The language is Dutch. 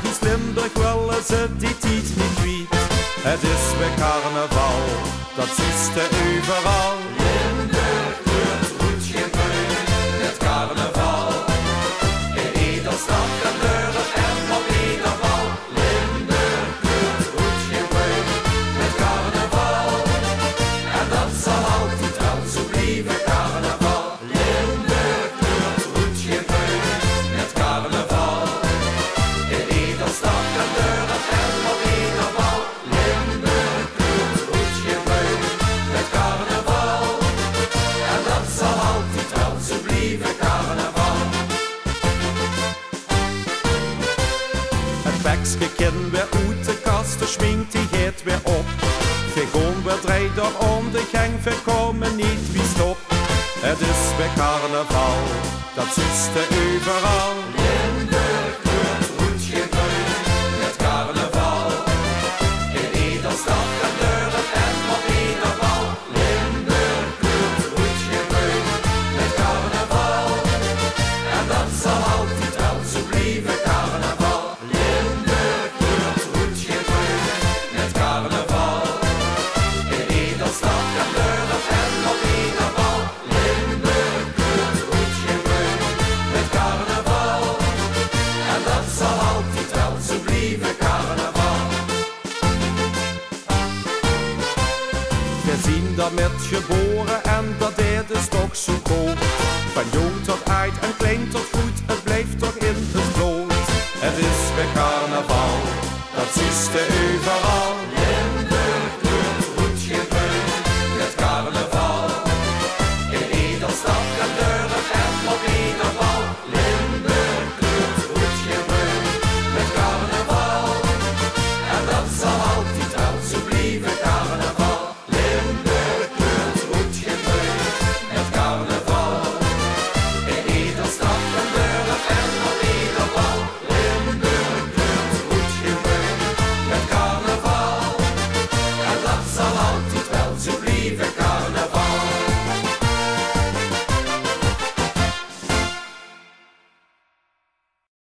Belgisch Limburg willen ze die tijd niet kwijt. Het is weer carnaval, dat is er overal. Limburg kleurt roet geen bruin, het carnaval. In ieder stad en deur en op ieder bal. Limburg kleurt roet geen bruin, het carnaval. En dat zal altijd wel zo blijven, carnaval. Limburg kleurt roet geen bruin, het carnaval. In ieder stad en deur en op ieder bal. Limburg kleurt roet geen bruin, het carnaval. En dat zal altijd wel zo blijven, carnaval. Het bekske kind weer uit de kast, de schminkt die gaat weer op. Gewoon weer draait er om de gang, we komen niet wie stop. Het is weer carnaval, dat is er overal. Limburg kleurt roet geen bruin, het carnaval. In ieder stad en deur en op ieder bal. Limburg kleurt roet geen bruin, het carnaval. En dat zal altijd wel zo blijven, carnaval. Limburg kleurt roet geen bruin, het carnaval. In ieder stad en deur en op ieder bal. Limburg kleurt roet geen bruin, het carnaval. En dat zal altijd wel zo blijven, carnaval. We zien dat met geboren en dat dit is toch zo groot. Van jong tot oud en klein tot goed, het blijft toch in het bloed. Het is weer carnaval.